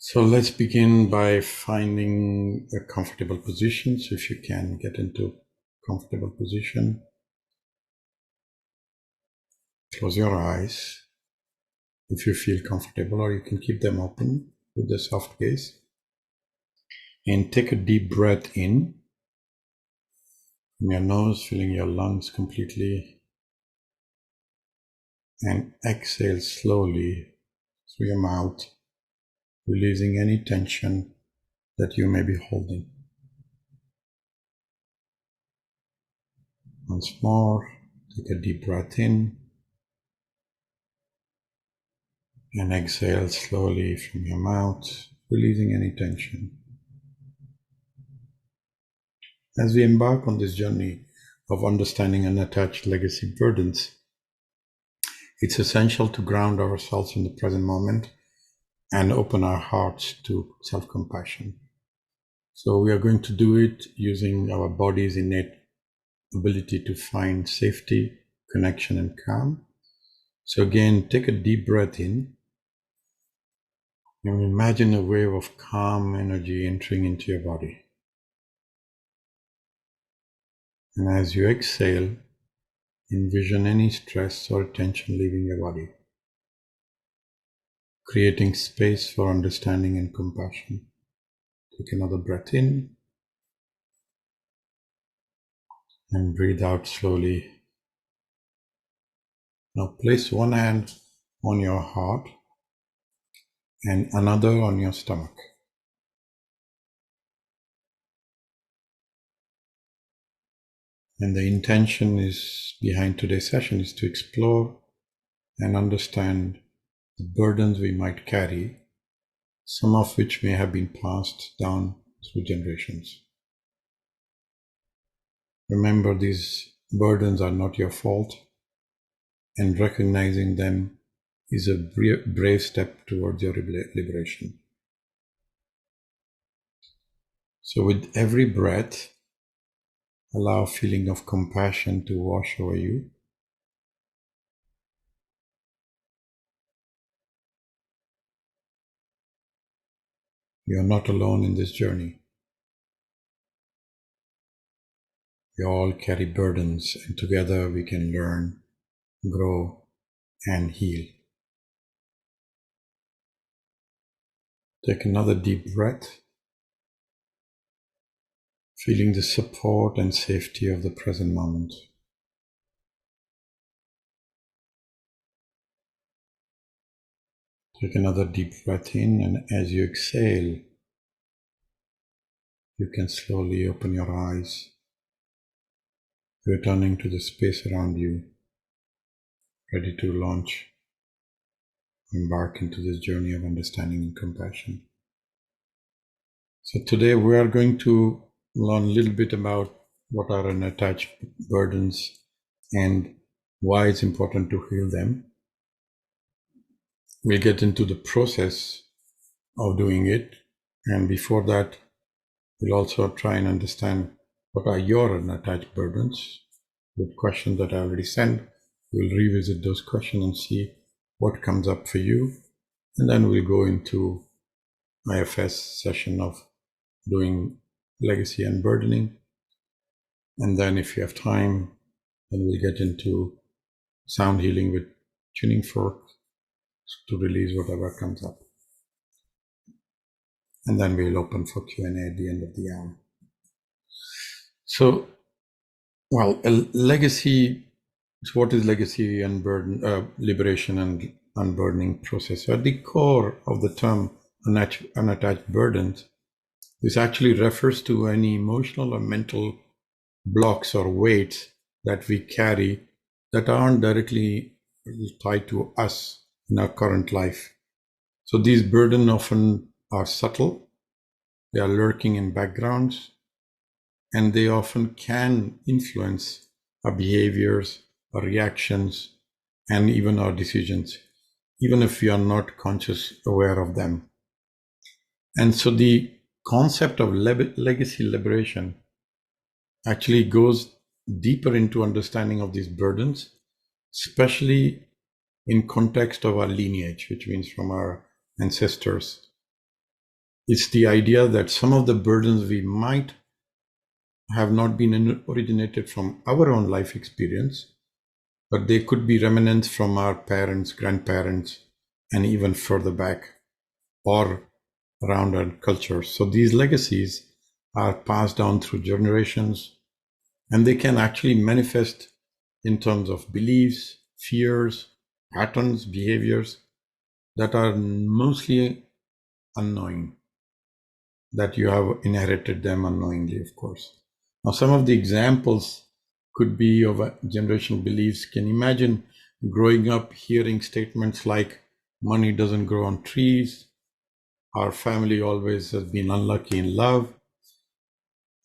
So let's begin by finding a comfortable position. So if you can get into comfortable position, close your eyes if you feel comfortable, or you can keep them open with a soft gaze. And take a deep breath in from your nose, filling your lungs completely, and exhale slowly through your mouth, releasing any tension that you may be holding. Once more, take a deep breath in and exhale slowly from your mouth, releasing any tension. As we embark on this journey of understanding unattached legacy burdens, it's essential to ground ourselves in the present moment and open our hearts to self-compassion. So we are going to do it using our body's innate ability to find safety, connection, and calm. So again, take a deep breath in and imagine a wave of calm energy entering into your body. And as you exhale, envision any stress or tension leaving your body, creating space for understanding and compassion. Take another breath in and breathe out slowly. Now place one hand on your heart and another on your stomach. And the intention behind today's session is to explore and understand the burdens we might carry, some of which may have been passed down through generations. Remember, these burdens are not your fault, and recognizing them is a brave step towards your liberation. So with every breath, allow a feeling of compassion to wash over you. You are not alone in this journey. We all carry burdens, and together we can learn, grow, and heal. Take another deep breath, feeling the support and safety of the present moment. Take another deep breath in, and as you exhale, you can slowly open your eyes, returning to the space around you, ready to launch, embark into this journey of understanding and compassion. So today we are going to learn a little bit about what are unattached burdens and why it's important to heal them. We'll get into the process of doing it, and before that, we'll also try and understand what are your unattached burdens. With questions that I already sent, we'll revisit those questions and see what comes up for you, and then we'll go into IFS session of doing legacy unburdening, and then if you have time, then we'll get into sound healing with tuning fork to release whatever comes up. And then we'll open for Q&A at the end of the hour. So, well, legacy, so what is legacy liberation and unburdening process? So at the core of the term unattached burdens, this actually refers to any emotional or mental blocks or weights that we carry that aren't directly tied to us in our current life. So these burdens often are subtle, they are lurking in backgrounds, and they often can influence our behaviors, our reactions, and even our decisions, even if we are not consciously aware of them. And so the concept of legacy liberation actually goes deeper into understanding of these burdens, especially in context of our lineage, which means from our ancestors. It's the idea that some of the burdens we might have not been originated from our own life experience, but they could be remnants from our parents, grandparents, and even further back or around our culture. So these legacies are passed down through generations, and they can actually manifest in terms of beliefs, fears, patterns, behaviors that are mostly unknowing, that you have inherited them unknowingly, of course. Now, some of the examples could be of generational beliefs. Can you imagine growing up hearing statements like, money doesn't grow on trees, our family always has been unlucky in love?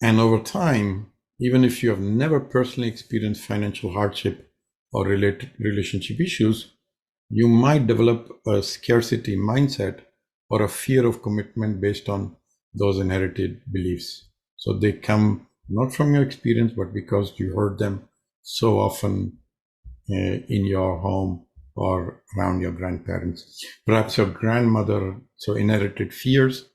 And over time, even if you have never personally experienced financial hardship or related relationship issues, you might develop a scarcity mindset or a fear of commitment based on those inherited beliefs. So they come not from your experience, but because you heard them so often in your home or around your grandparents. Perhaps your grandmother, so inherited fears.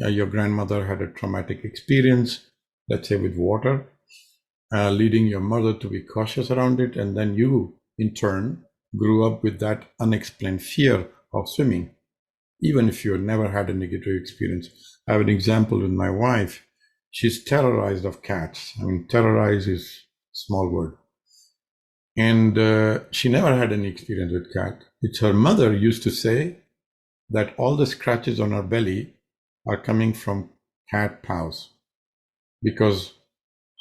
Your grandmother had a traumatic experience, let's say with water, leading your mother to be cautious around it. And then you, in turn, grew up with that unexplained fear of swimming, even if you never had a negative experience. I have an example with my wife. She's terrorized of cats. I mean, terrorize is a small word. And she never had any experience with cat. It's her mother used to say that all the scratches on her belly are coming from cat paws, because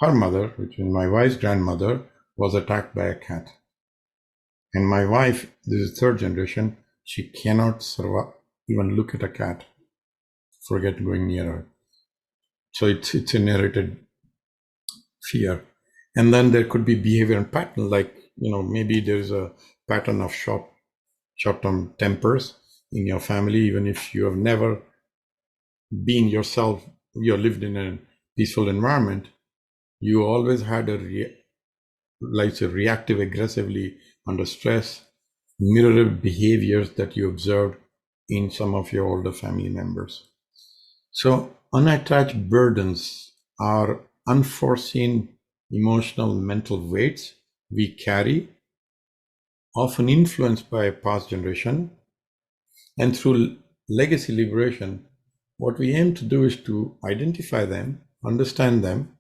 her mother, which is my wife's grandmother, was attacked by a cat. And my wife, this is third generation, she cannot survive, even look at a cat, forget going near her. So it's inherited fear. And then there could be behavior and pattern, like, maybe there's a pattern of short-term tempers in your family, even if you have never been yourself, you lived in a peaceful environment, you always had reactive aggressively under stress, mirrored behaviors that you observed in some of your older family members. So unattached burdens are unforeseen emotional mental weights we carry, often influenced by a past generation. And through legacy liberation, what we aim to do is to identify them, understand them,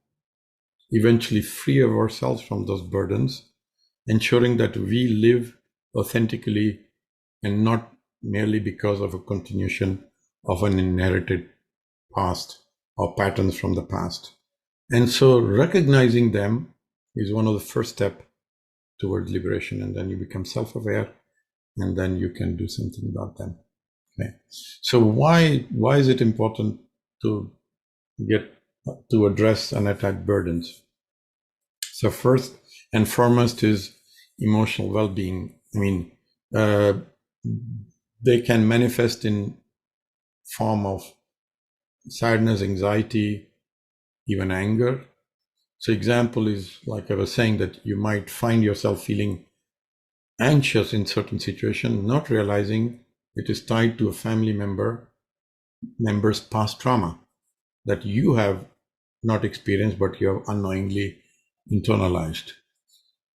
eventually free ourselves from those burdens, ensuring that we live authentically and not merely because of a continuation of an inherited past or patterns from the past. And so recognizing them is one of the first steps towards liberation, and then you become self-aware, and then you can do something about them. Okay. So why is it important to address unattached burdens? So first and foremost is emotional well-being. I mean, they can manifest in form of sadness, anxiety, even anger. So example is, like I was saying, that you might find yourself feeling anxious in certain situation, not realizing it is tied to a family member's past trauma that you have not experienced, but you have unknowingly internalized.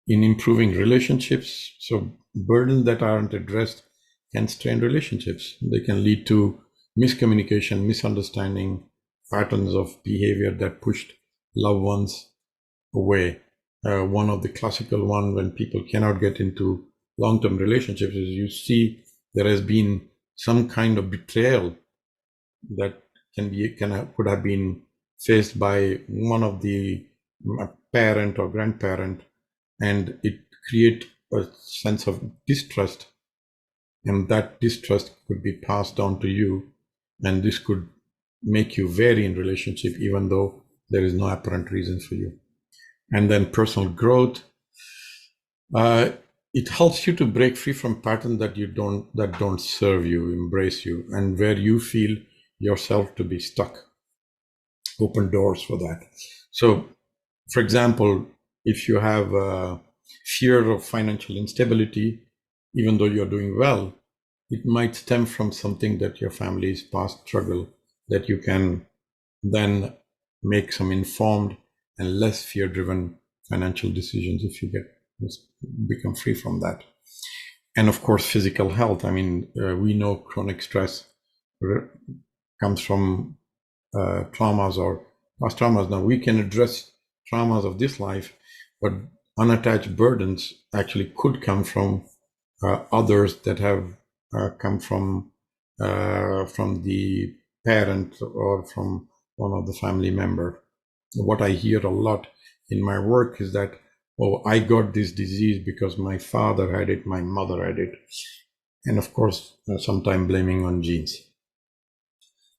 In improving relationships, so burdens that aren't addressed can strain relationships. They can lead to miscommunication, misunderstanding, patterns of behavior that pushed loved ones away. One of the classical one, when people cannot get into long-term relationships, is you see there has been some kind of betrayal that could have been faced by one of the parent or grandparent, and it create a sense of distrust, and that distrust could be passed on to you, and this could make you vary in relationship even though there is no apparent reason for you. And then personal growth, it helps you to break free from patterns that don't serve you, embrace you, and where you feel yourself to be stuck. Open doors for that. So, for example, if you have fear of financial instability, even though you're doing well, it might stem from something that your family's past struggle that you can then make some informed and less fear-driven financial decisions if you become free from that. And of course, physical health. I mean, we know chronic stress comes from traumas or past traumas. Now we can address traumas of this life, but unattached burdens actually could come from others that have come from the parent or from one of the family member. What I hear a lot in my work is that, oh, I got this disease because my father had it, my mother had it. And of course, sometimes blaming on genes.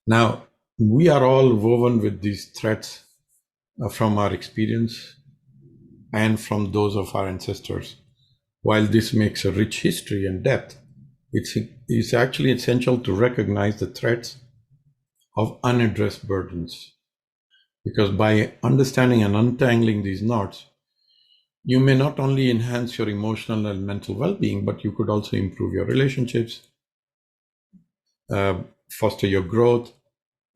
Now, we are all woven with these threads from our experience and from those of our ancestors. While this makes a rich history and depth, it's actually essential to recognize the threats of unaddressed burdens. Because by understanding and untangling these knots, you may not only enhance your emotional and mental well-being, but you could also improve your relationships, foster your growth,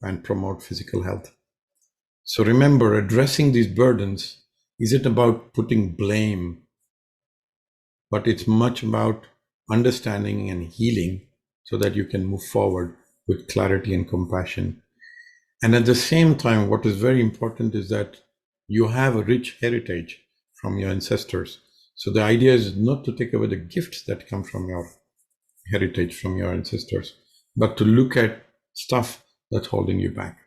and promote physical health. So remember, addressing these burdens isn't about putting blame, but it's much about understanding and healing so that you can move forward with clarity and compassion. And at the same time, what is very important is that you have a rich heritage from your ancestors. So the idea is not to take away the gifts that come from your heritage, from your ancestors, but to look at stuff that's holding you back.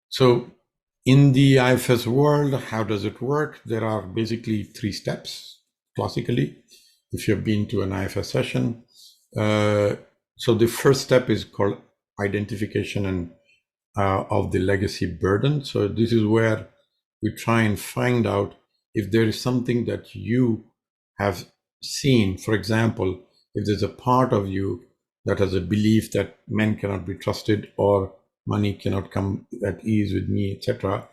So in the IFS world, how does it work? There are basically 3 steps, classically, if you've been to an IFS session. So the first step is called identification and of the legacy burden. So this is where we try and find out if there is something that you have seen. For example, if there's a part of you that has a belief that men cannot be trusted or money cannot come at ease with me, etc.,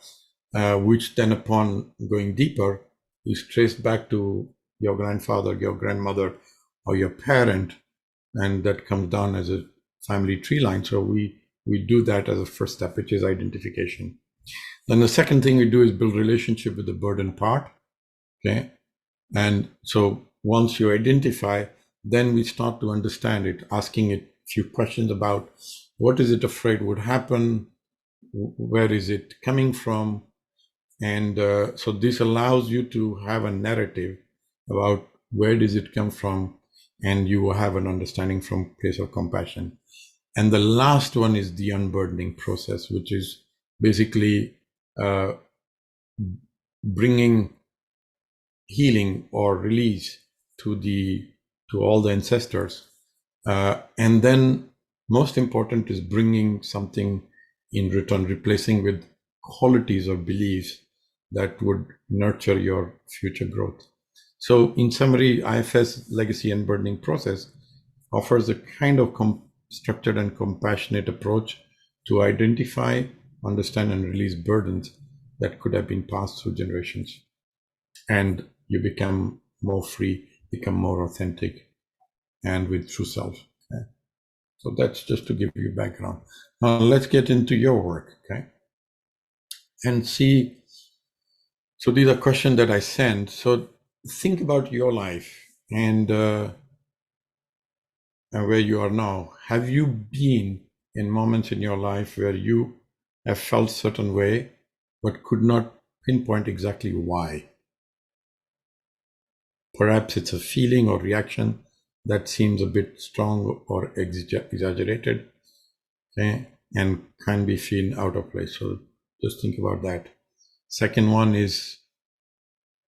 which then upon going deeper is traced back to your grandfather, your grandmother, or your parent, and that comes down as a family tree line. So we do that as a first step, which is identification. Then the second thing we do is build relationship with the burden part. Okay. And so once you identify, then we start to understand it, asking it a few questions about what is it afraid would happen, where is it coming from, and so this allows you to have a narrative about where does it come from, and you will have an understanding from place of compassion. And the last one is the unburdening process, which is basically bringing healing or release to all the ancestors, and then most important is bringing something in return, replacing with qualities or beliefs that would nurture your future growth. So in summary, IFS legacy unburdening process offers a kind of structured and compassionate approach to identify, understand, and release burdens that could have been passed through generations. And you become more free, become more authentic, and with true self. Okay? So that's just to give you background. Now let's get into your work, okay? And see, so these are questions that I sent. So think about your life and where you are now. Have you been in moments in your life where you have felt a certain way, but could not pinpoint exactly why? Perhaps it's a feeling or reaction that seems a bit strong or exaggerated, okay, and can be seen out of place. So just think about that. Second one is,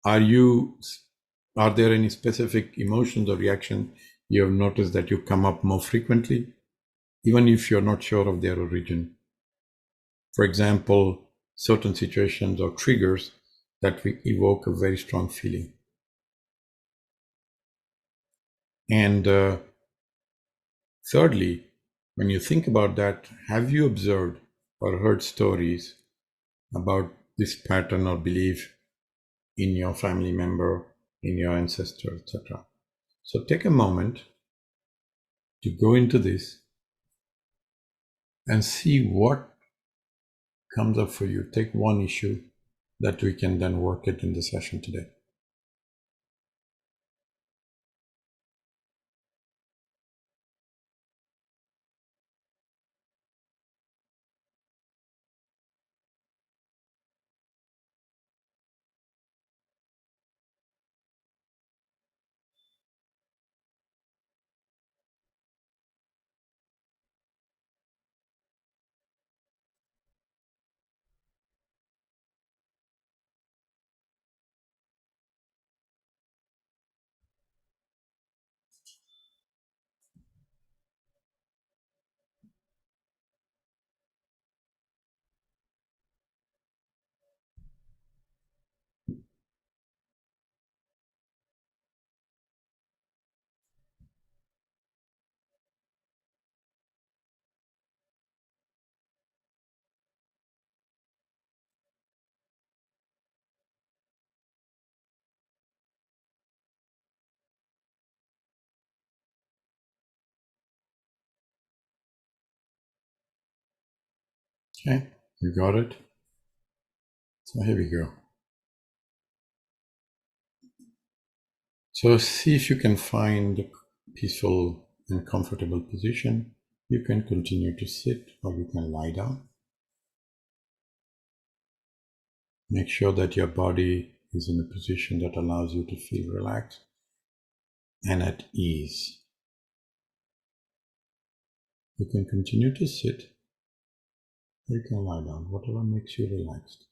are there any specific emotions or reaction you have noticed that you come up more frequently, even if you're not sure of their origin? For example, certain situations or triggers that evoke a very strong feeling. And thirdly, when you think about that, have you observed or heard stories about this pattern or belief in your family member, in your ancestor, etc.? So take a moment to go into this and see what comes up for you. Take one issue that we can then work it in the session today. Okay, you got it? So here we go. So see if you can find a peaceful and comfortable position. You can continue to sit or you can lie down. Make sure that your body is in a position that allows you to feel relaxed and at ease. You can continue to sit or you can lie down, whatever makes you relaxed.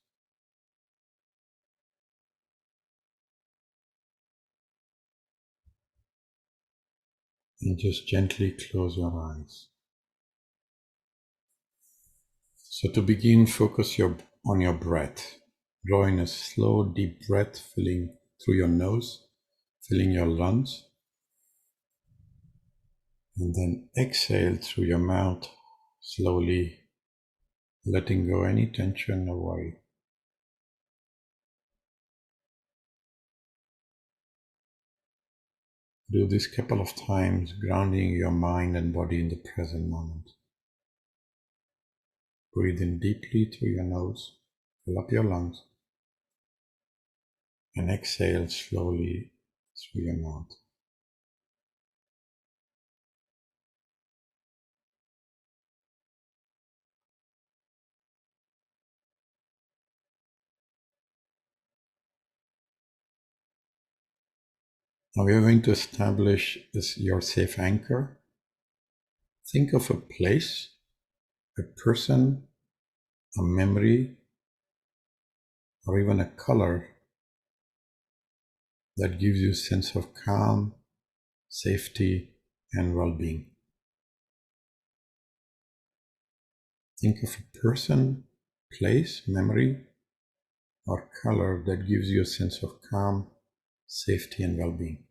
And just gently close your eyes. So to begin, focus on your breath. Draw in a slow, deep breath, filling through your nose, filling your lungs. And then exhale through your mouth, slowly letting go any tension or worry. Do this a couple of times, grounding your mind and body in the present moment. Breathe in deeply through your nose, fill up your lungs, and exhale slowly through your mouth. Now we are going to establish your safe anchor. Think of a place, a person, a memory, or even a color that gives you a sense of calm, safety, and well-being. Think of a person, place, memory, or color that gives you a sense of calm, safety, and well-being.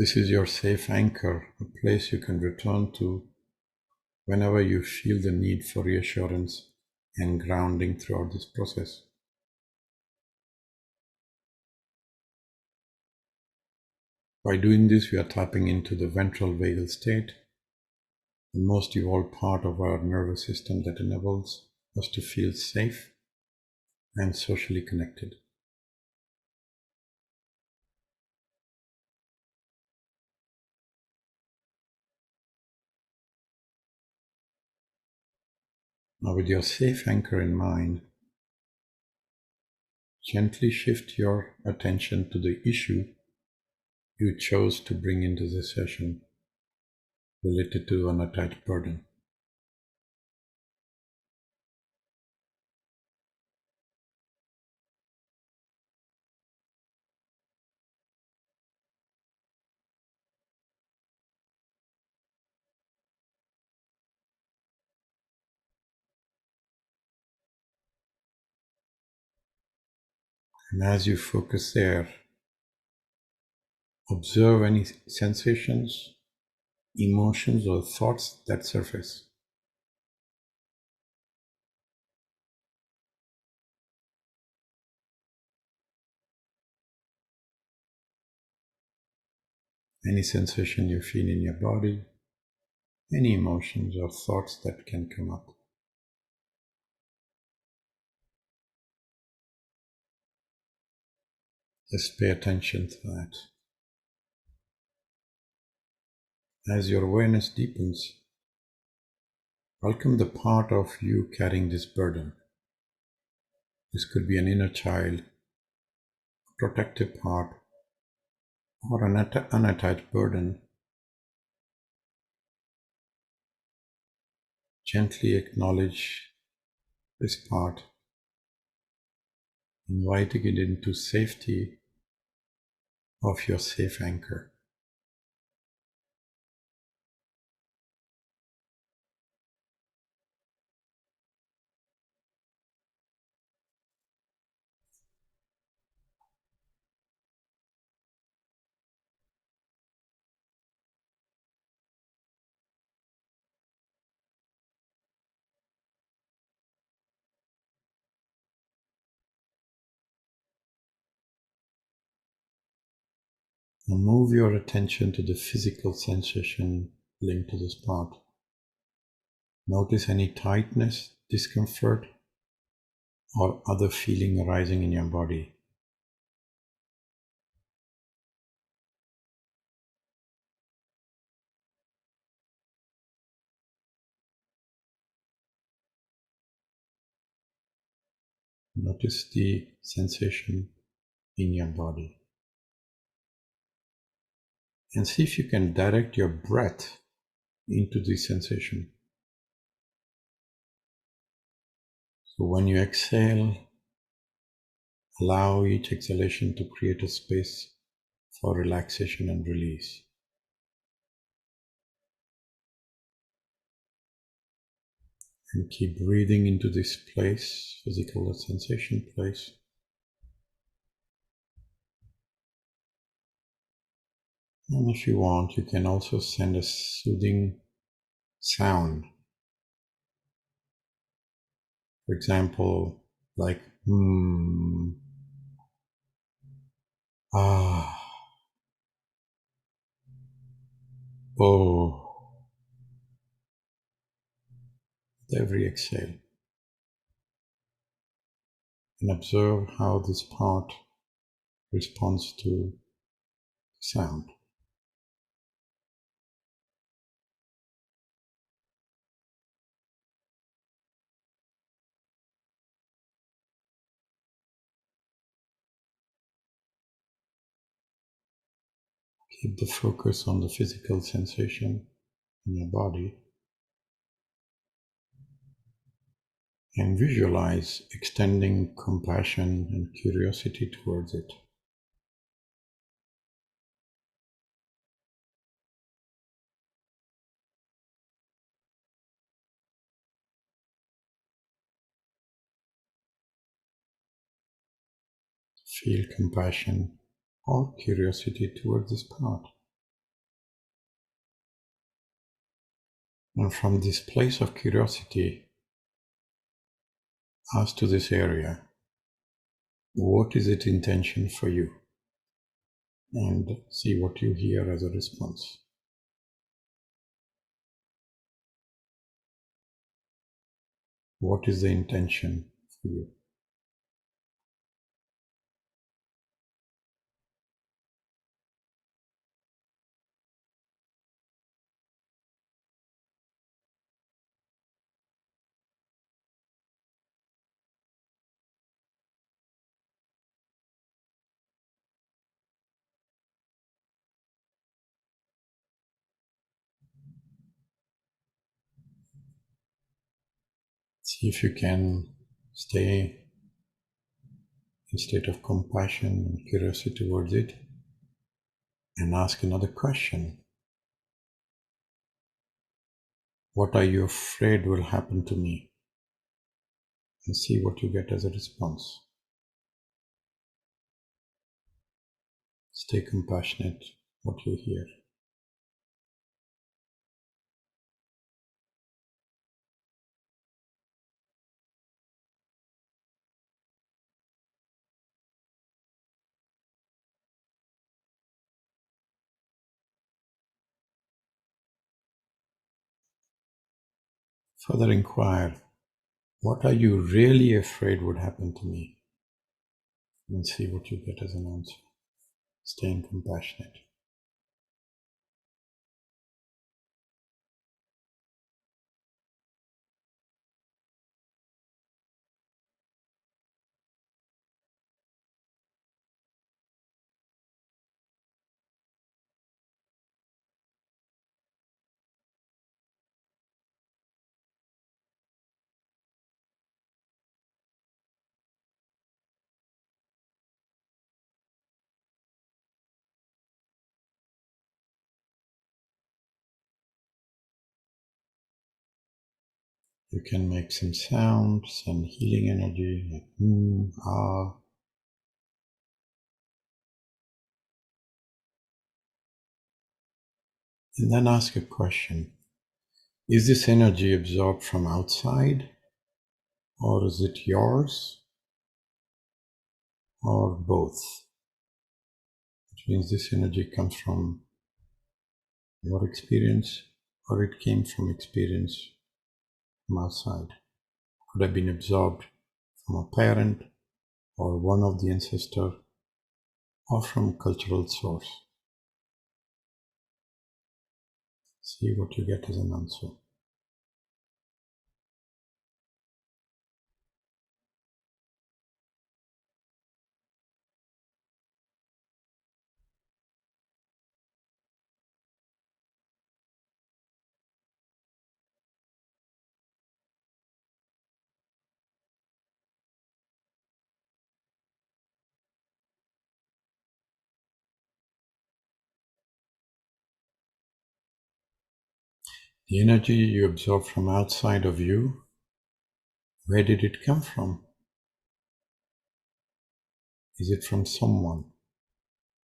This is your safe anchor, a place you can return to whenever you feel the need for reassurance and grounding throughout this process. By doing this, we are tapping into the ventral vagal state, the most evolved part of our nervous system that enables us to feel safe and socially connected. Now, with your safe anchor in mind, gently shift your attention to the issue you chose to bring into the session related to unattached burden. And as you focus there, observe any sensations, emotions, or thoughts that surface. any sensation you feel in your body, any emotions or thoughts that can come up. Just pay attention to that. As your awareness deepens, welcome the part of you carrying this burden. This could be an inner child, protective part, or an unattached burden. Gently acknowledge this part, inviting it into safety of your safe anchor. Now move your attention to the physical sensation linked to this part. Notice any tightness, discomfort, or other feeling arising in your body. Notice the sensation in your body. And see if you can direct your breath into the sensation. So when you exhale, allow each exhalation to create a space for relaxation and release. And keep breathing into this place, physical sensation place. And if you want, you can also send a soothing sound. For example, like ah, oh, with every exhale. And observe how this part responds to sound. Keep the focus on the physical sensation in your body and visualize extending compassion and curiosity towards it. Feel compassion or curiosity towards this part. And from this place of curiosity, ask to this area, what is its intention for you? And see what you hear as a response. What is the intention for you? See if you can stay in state of compassion and curiosity towards it and ask another question. What are you afraid will happen to me? And see what you get as a response. Stay compassionate what you hear. further inquire, what are you really afraid would happen to me? And see what you get as an answer. Staying compassionate. You can make some sounds and healing energy, like ah. And then ask a question. Is this energy absorbed from outside? Or is it yours? Or both? Which means this energy comes from your experience, or it came from experience from outside. Could have been absorbed from a parent, or one of the ancestor, or from cultural source. See what you get as an answer. The energy you absorb from outside of you, where did it come from? Is it from someone?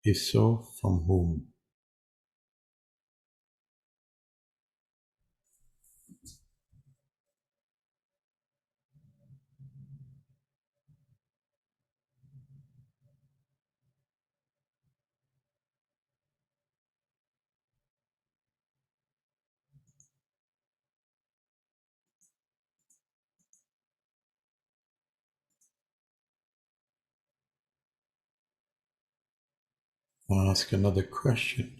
If so, from whom? I'll ask another question.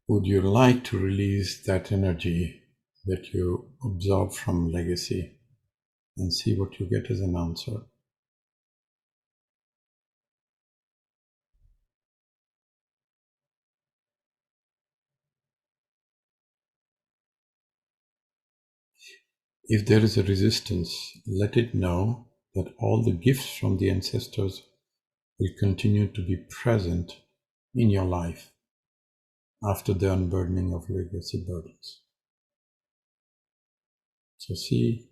Would you like to release that energy that you absorb from legacy, and see what you get as an answer? If there is a resistance, let it know that all the gifts from the ancestors will continue to be present in your life after the unburdening of legacy burdens. So see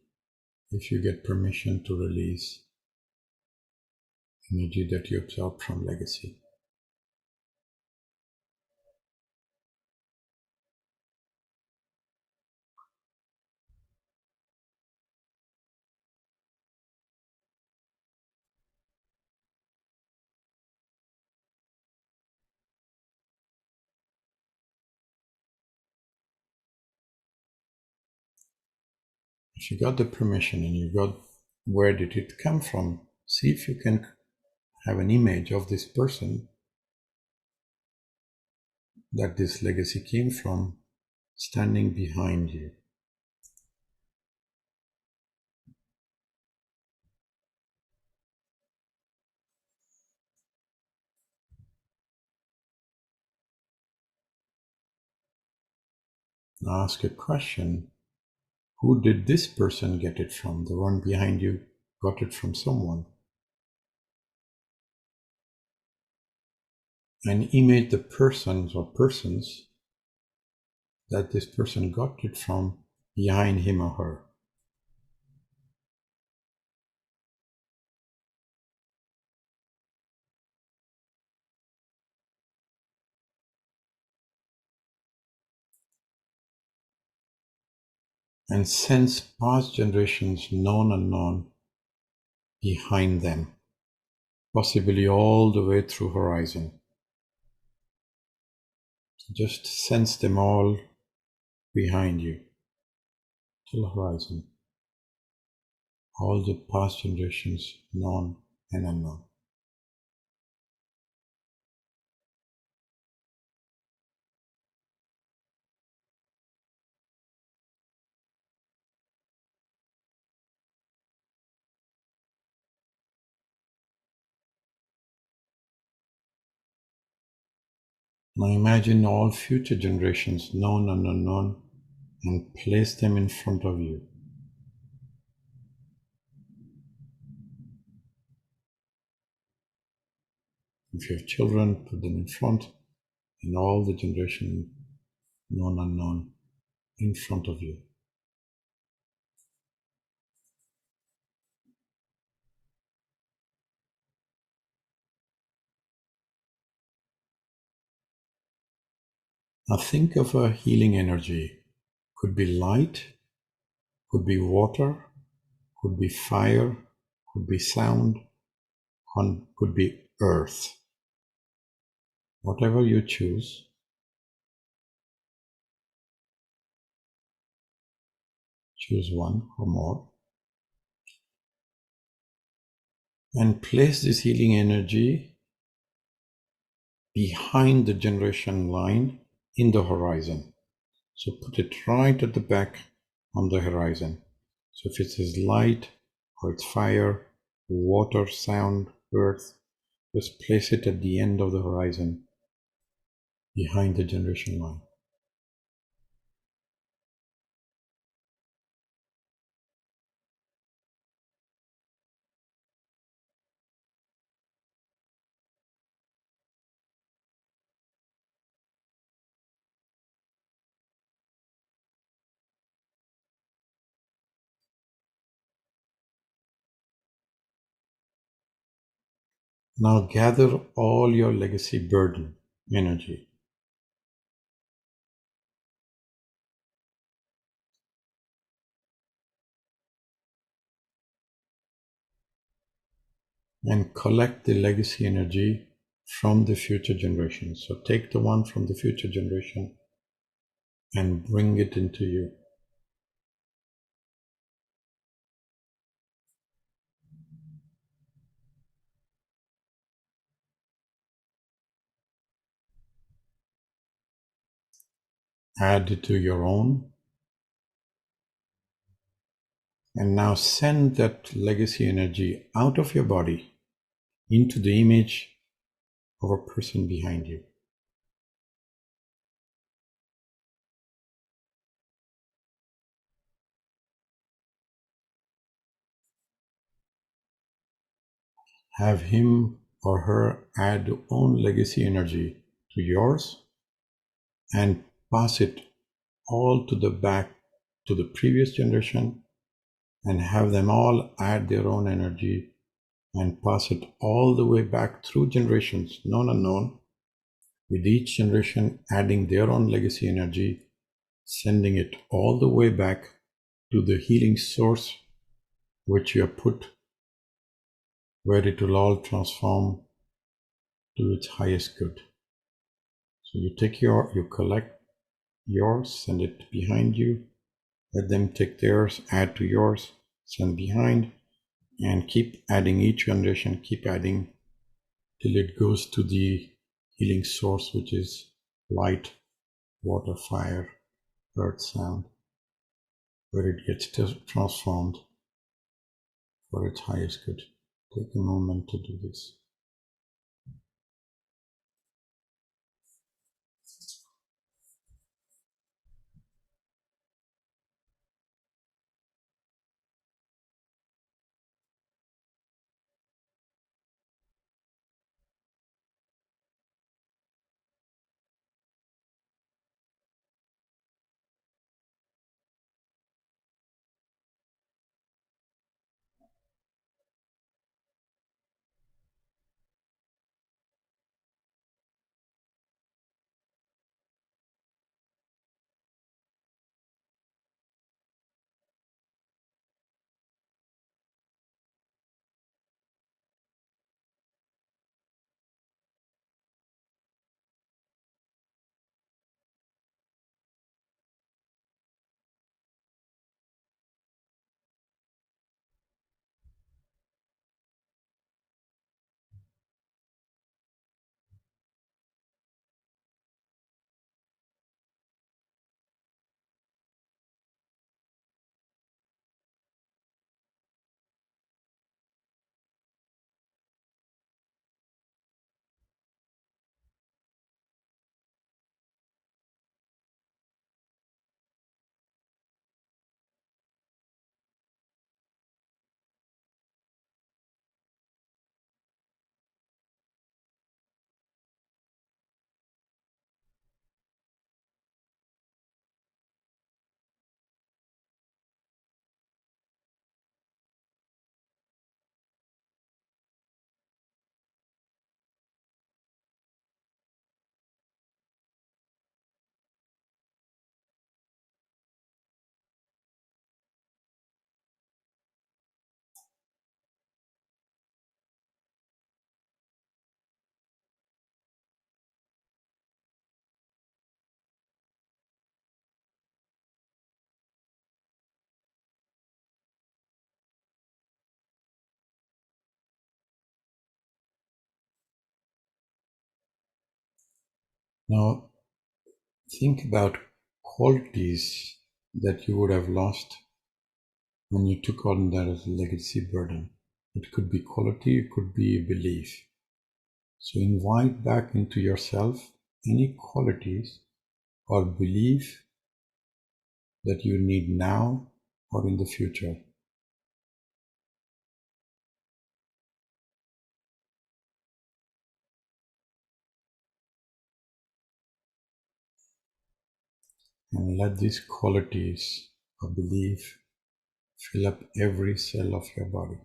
if you get permission to release energy that you absorb from legacy. If you got the permission and you got where did it come from, see if you can have an image of this person that this legacy came from standing behind you. Now ask a question. Who did this person get it from? The one behind you got it from someone. And image the persons or persons that this person got it from behind him or her. And sense past generations, known and unknown, behind them, possibly all the way through horizon. Just sense them all behind you. till horizon, all the past generations, known and unknown. Now imagine all future generations, known and unknown, and place them in front of you. If you have children, put them in front, and all the generation, known and unknown, in front of you. Now think of a healing energy. Could be light, could be water, could be fire, could be sound, could be earth. Whatever you choose, choose one or more, and place this healing energy behind the generation line in the horizon. So put it right at the back on the horizon. So if it says light or it's fire, water, sound, earth, just place it at the end of the horizon behind the generation line. Now gather all your legacy burden energy. And collect the legacy energy from the future generation. So take the one from the future generation and bring it into you. Add it to your own. And now send that legacy energy out of your body into the image of a person behind you. Have him or her add own legacy energy to yours and pass it all to the back to the previous generation, and have them all add their own energy and pass it all the way back through generations, known and unknown, with each generation adding their own legacy energy, sending it all the way back to the healing source which you have put, where it will all transform to its highest good. So you collect yours, send it behind you, let them take theirs, add to yours, send behind, and keep adding each generation, keep adding till it goes to the healing source, which is light, water, fire, earth, sound, where it gets transformed for its highest good. Take a moment to do this. Now, think about qualities that you would have lost when you took on that as a legacy burden. It could be quality, it could be a belief. So invite back into yourself any qualities or belief that you need now or in the future. And let these qualities of belief fill up every cell of your body.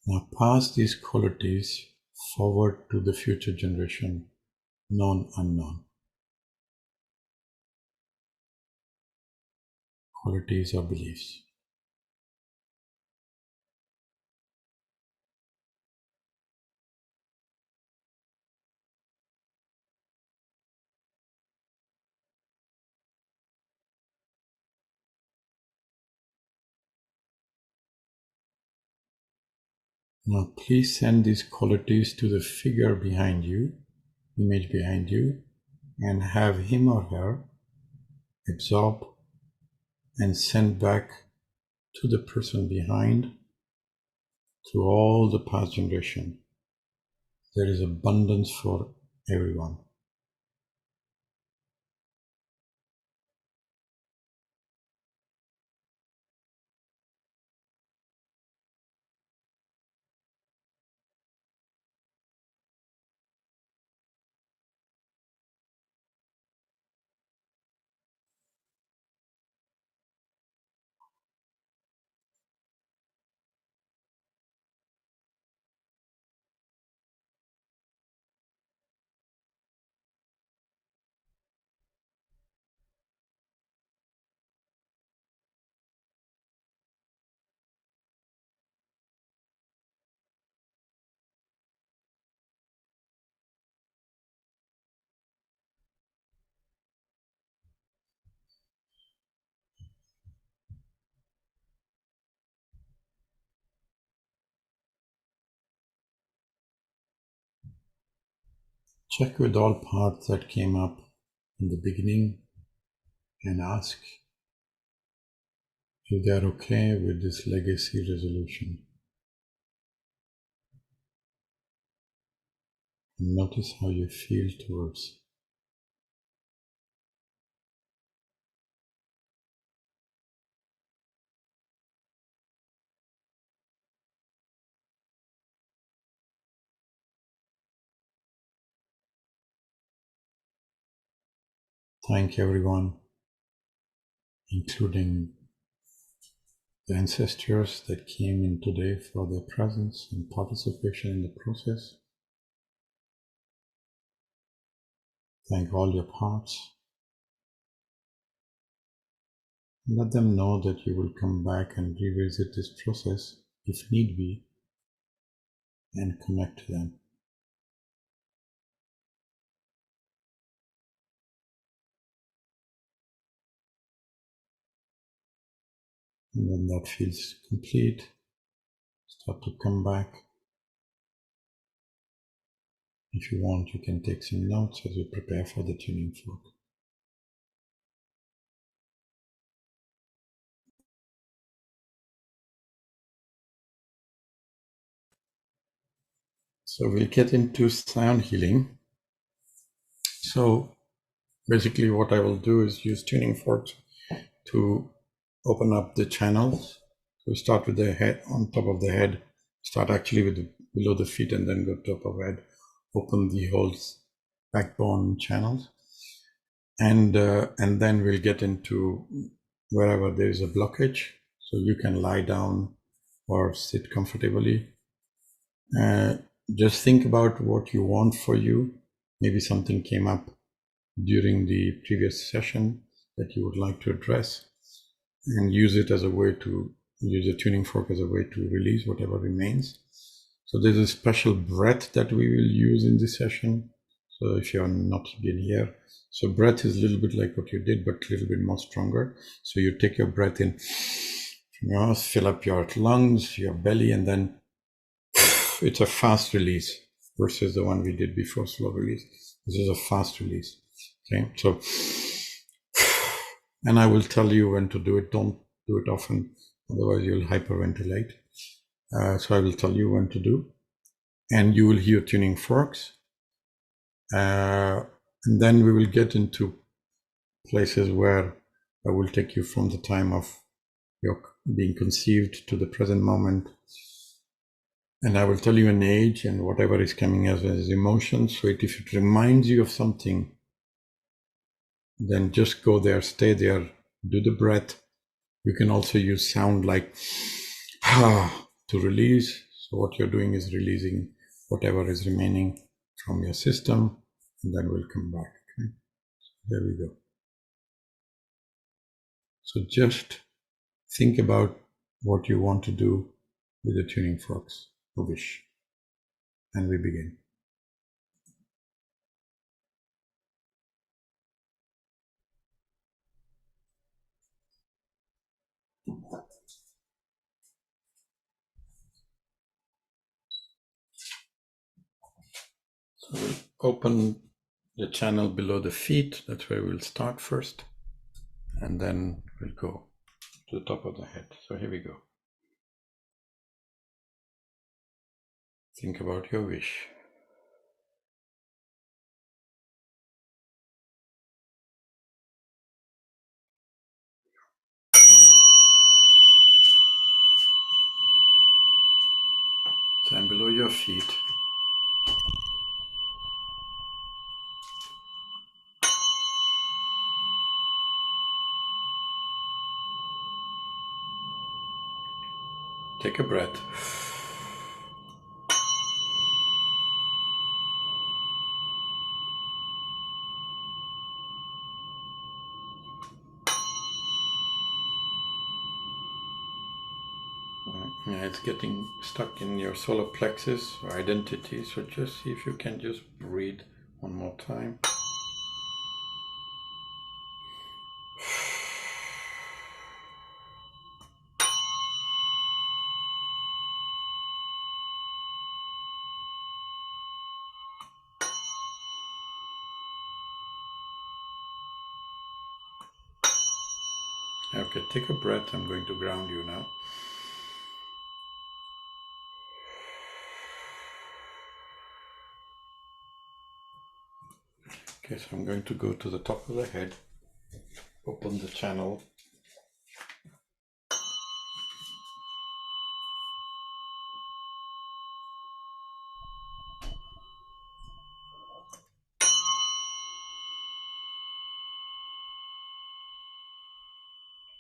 Now pass these qualities forward to the future generation, known unknown. Qualities or beliefs. Now please send these qualities to the figure behind you, image behind you, and have him or her absorb and send back to the person behind through all the past generation. There is abundance for everyone. Check with all parts that came up in the beginning and ask if they are okay with this legacy resolution. And notice how you feel towards. Thank everyone, including the ancestors that came in today for their presence and participation in the process. Thank all your parts. Let them know that you will come back and revisit this process if need be and connect to them. And when that feels complete, start to come back. If you want, you can take some notes as we prepare for the tuning fork. So we'll get into sound healing. So basically what I will do is use tuning forks to open up the channels. So start with the head, on top of the head, start actually with below the feet and then go top of head, open the whole backbone channels. And then we'll get into wherever there is a blockage. So you can lie down or sit comfortably. Just think about what you want for you. Maybe something came up during the previous session that you would like to address, and use it as a way to use a tuning fork as a way to release whatever remains. So there's a special breath that we will use in this session. So if you have not been here, so breath is a little bit like what you did, but a little bit more stronger. So you take your breath in from your mouth, fill up your lungs, your belly, and then it's a fast release versus the one we did before, slow release. This is a fast release. Okay, so, and I will tell you when to do it. Don't do it often, otherwise you'll hyperventilate. So I will tell you when to do, and you will hear tuning forks. And then we will get into places where I will take you from the time of your being conceived to the present moment. And I will tell you an age and whatever is coming as emotions. So if it reminds you of something, then just go there, stay there, do the breath. You can also use sound like to release. So what you're doing is releasing whatever is remaining from your system, and then we'll come back. Okay? There we go. So just think about what you want to do with the tuning forks, a wish, and we begin. So we'll open the channel below the feet. That's where we'll start first, and then we'll go to the top of the head. So here we go. Think about your wish. Stand below your feet. Take a breath. Yeah, it's getting stuck in your solar plexus or identity. So just see if you can just breathe one more time. Okay, take a breath. I'm going to ground you now. Okay, so I'm going to go to the top of the head, open the channel.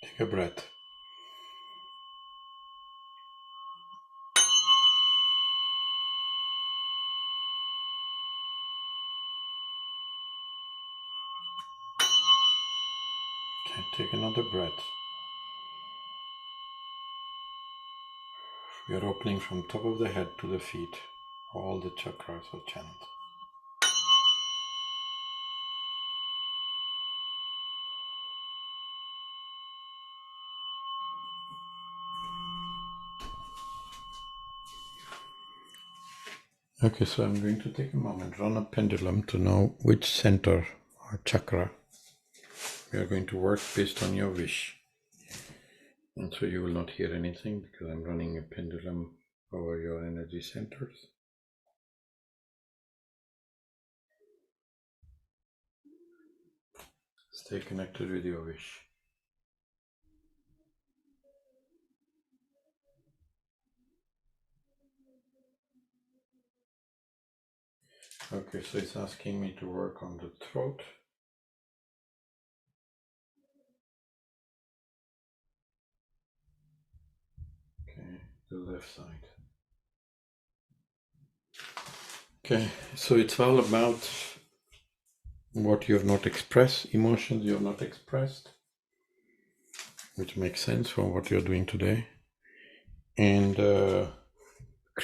Take a breath. Okay, take another breath. We are opening from top of the head to the feet, all the chakras or channels. Okay, so I'm going to take a moment, run a pendulum to know which center or chakra we are going to work based on your wish. And so you will not hear anything because I'm running a pendulum over your energy centers. Stay connected with your wish. Okay, so it's asking me to work on the throat. Okay, the left side. Okay, so it's all about what you have not expressed, emotions you have not expressed, which makes sense for what you're doing today. And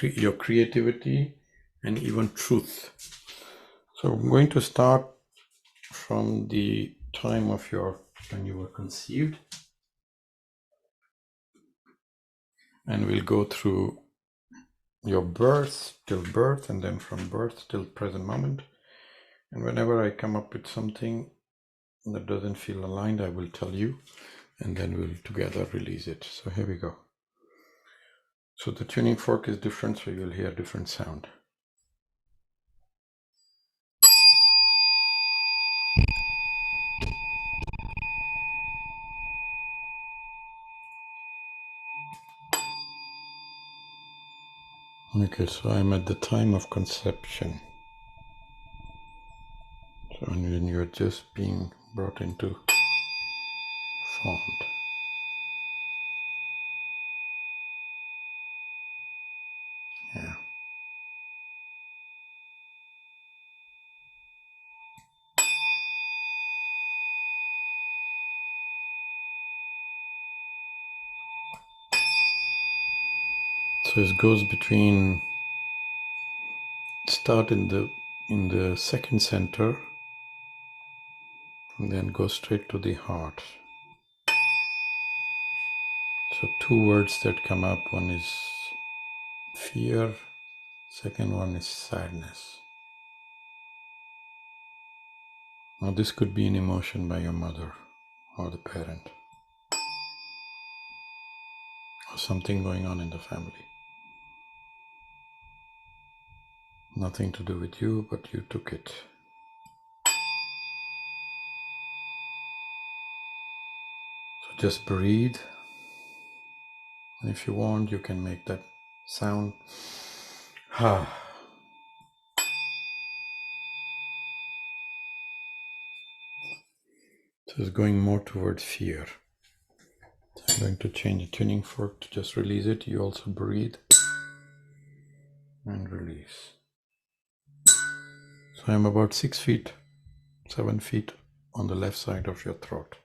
your creativity, and even truth. So I'm going to start from the time of when you were conceived, and we'll go through your birth till birth, and then from birth till present moment. And whenever I come up with something that doesn't feel aligned, I will tell you, and then we'll together release it. So here we go. So the tuning fork is different, so you'll hear different sound. Okay, so I'm at the time of conception. So when you're just being brought into formed. Yeah. So it goes between start in the second center and then go straight to the heart. So two words that come up, one is fear, second one is sadness. Now this could be an emotion by your mother or the parent, or something going on in the family. Nothing to do with you, but you took it. So just breathe. And if you want, you can make that sound. Ha. So it's going more towards fear. So I'm going to change the tuning fork to just release it. You also breathe and release. So I'm about 6 feet, 7 feet on the left side of your throat.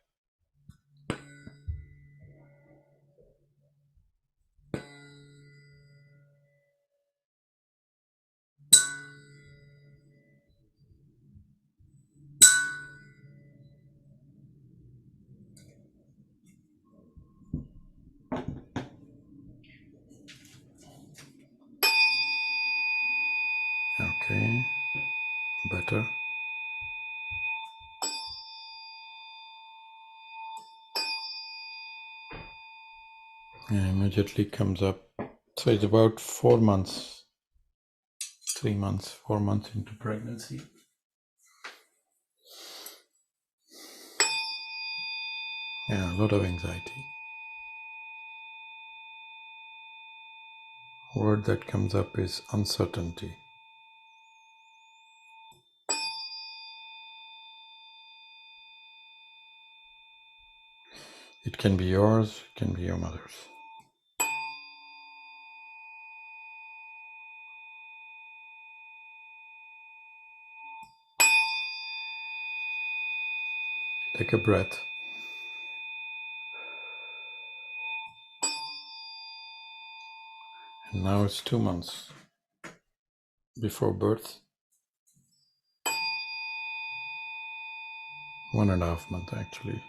Okay, better. And immediately comes up. So it's about 4 months, 3 months, 4 months into pregnancy. Yeah, a lot of anxiety. Word that comes up is uncertainty. It can be yours, it can be your mother's. Take a breath. And now it's 2 months before birth. 1.5 months actually.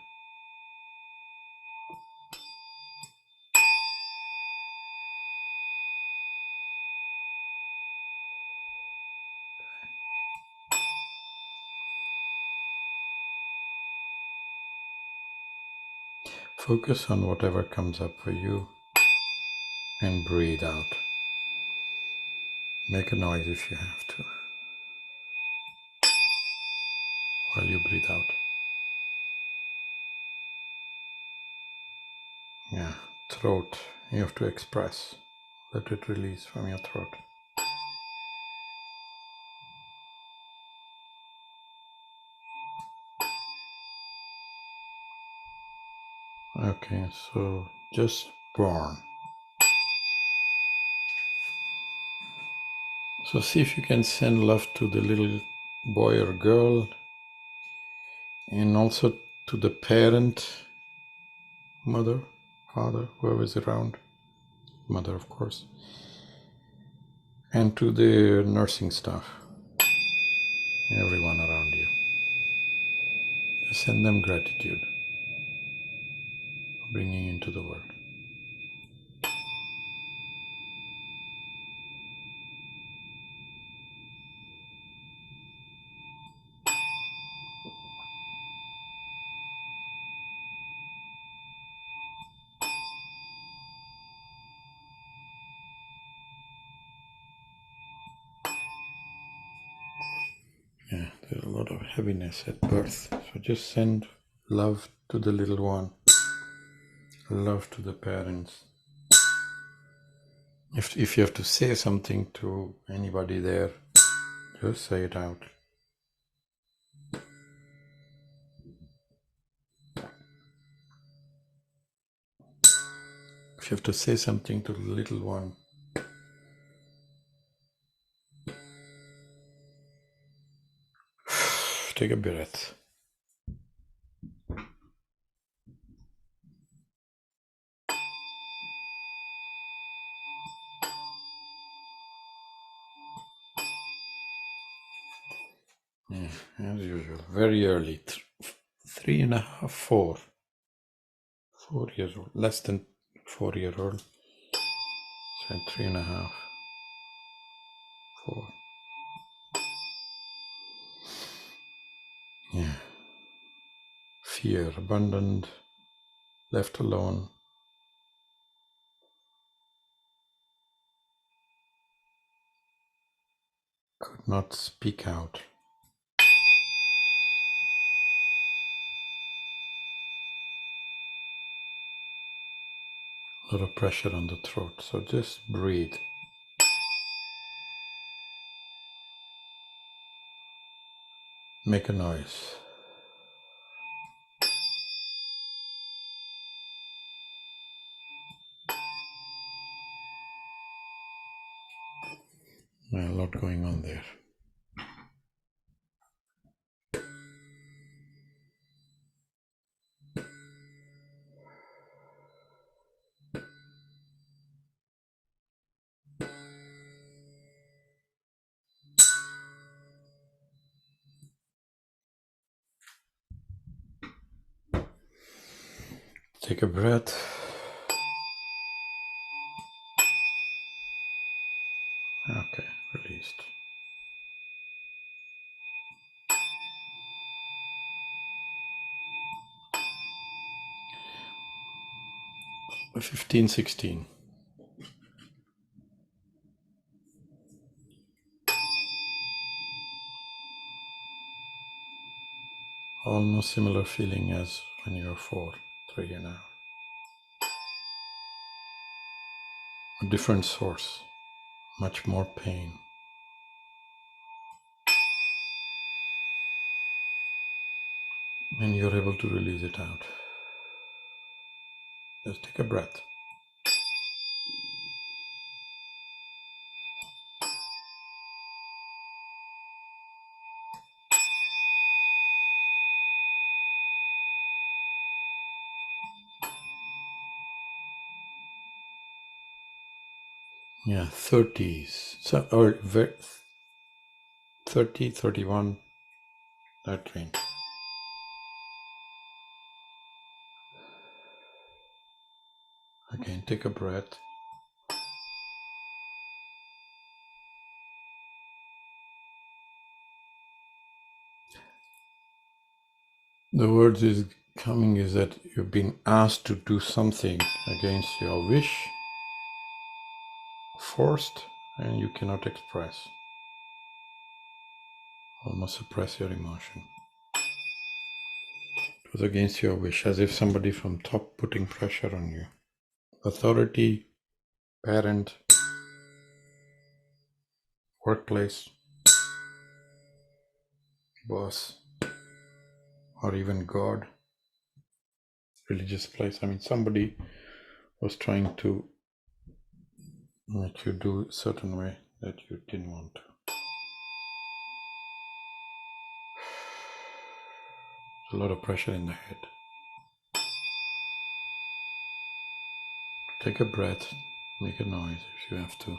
Focus on whatever comes up for you and breathe out. Make a noise if you have to while you breathe out. Yeah, throat, you have to express. Let it release from your throat. Okay, so just born. So see if you can send love to the little boy or girl, and also to the parent, mother, father, whoever is around. Mother, of course. and to the nursing staff, everyone around you. Just send them gratitude for bringing into the world. Yeah, there's a lot of heaviness at birth. So just send love to the little one, love to the parents. If you have to say something to anybody there, just say it out. If you have to say something to the little one, take a breath. Yeah, as usual, very early, 3.5, 4. 4 years old, less than 4-year-old. So 3.5, 4. Yeah. Fear, abandoned, left alone. Could not speak out. A lot of pressure on the throat, so just breathe. Make a noise. A lot going on there. Take a breath. Okay, released. A 15, 16. Almost similar feeling as when you're 4, 3.5. A different source, much more pain. And you're able to release it out. Just take a breath. Yeah, 30s. So, or 30, 31, that range. Again, take a breath. The words is coming is that you've been asked to do something against your wish, forced, and you cannot express. Almost suppress your emotion. It was against your wish, as if somebody from top putting pressure on you. Authority, parent, workplace, boss, or even God, religious place. I mean, somebody was trying to make you do a certain way that you didn't want to. There's a lot of pressure in the head. Take a breath, make a noise if you have to.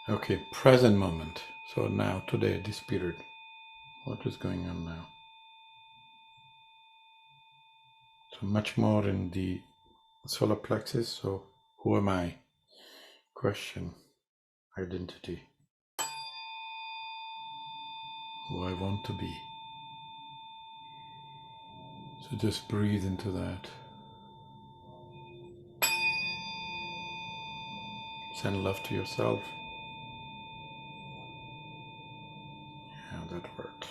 Okay, present moment. So now, today, this period, what is going on now? So much more in the solar plexus. So who am I? Question, identity, who I want to be. So just breathe into that. Send love to yourself. Yeah, that worked.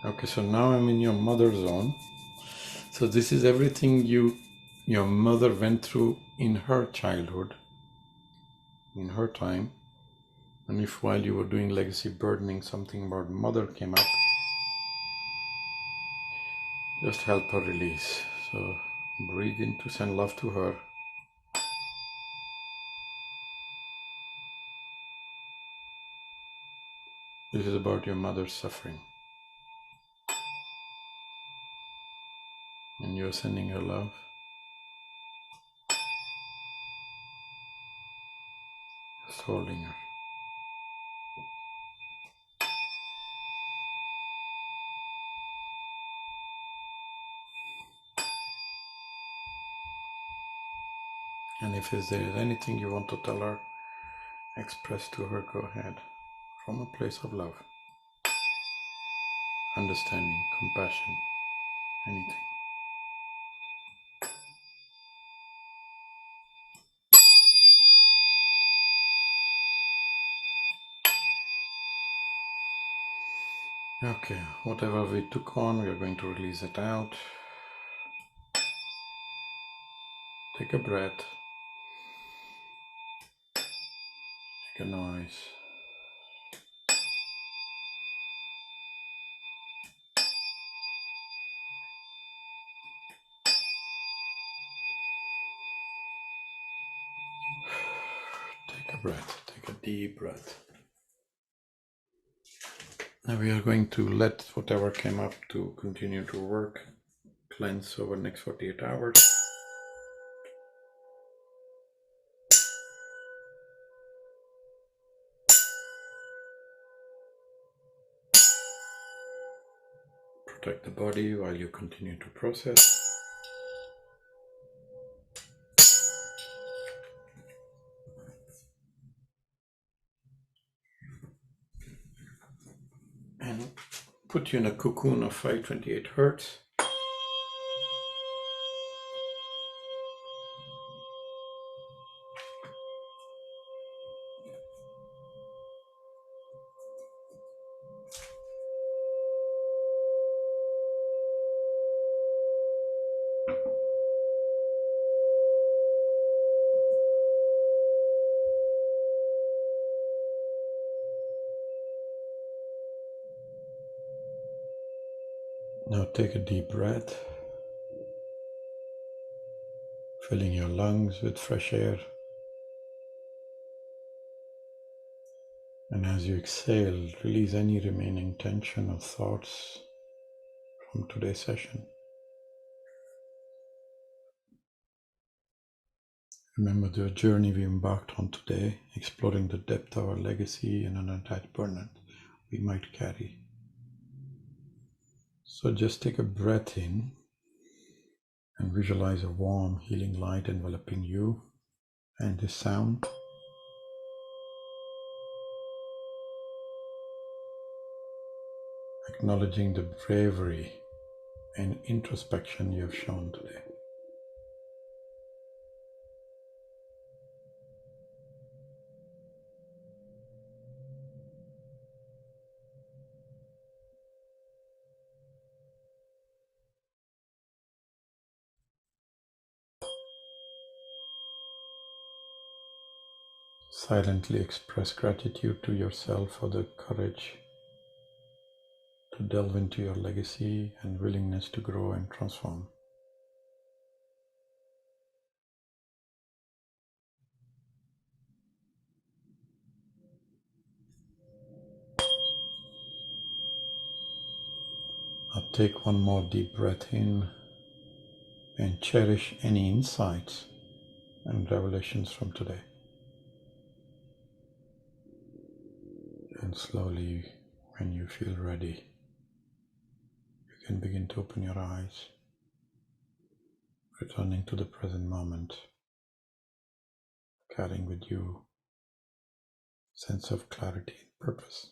Okay, so now I'm in your mother zone. So this is everything your mother went through in her childhood, in her time. And if while you were doing legacy burdening, something about mother came up, just help her release. So breathe in to send love to her. This is about your mother's suffering. And you're sending her love. Just holding her. And if there is anything you want to tell her, express to her, go ahead. From a place of love, understanding, compassion, anything. Okay, whatever we took on, we are going to release it out. Take a breath. Make a noise. Take a breath. Take a deep breath. Now we are going to let whatever came up to continue to work, cleanse over the next 48 hours. Protect the body while you continue to process. And put you in a cocoon of 528 hertz. Now take a deep breath, filling your lungs with fresh air. And as you exhale, release any remaining tension or thoughts from today's session. Remember the journey we embarked on today, exploring the depth of our legacy and unattached burden we might carry. So just take a breath in and visualize a warm, healing light enveloping you and this sound. Acknowledging the bravery and introspection you have shown today. Silently express gratitude to yourself for the courage to delve into your legacy and willingness to grow and transform. Now take one more deep breath in and cherish any insights and revelations from today. And slowly, when you feel ready, you can begin to open your eyes, returning to the present moment, carrying with you a sense of clarity and purpose.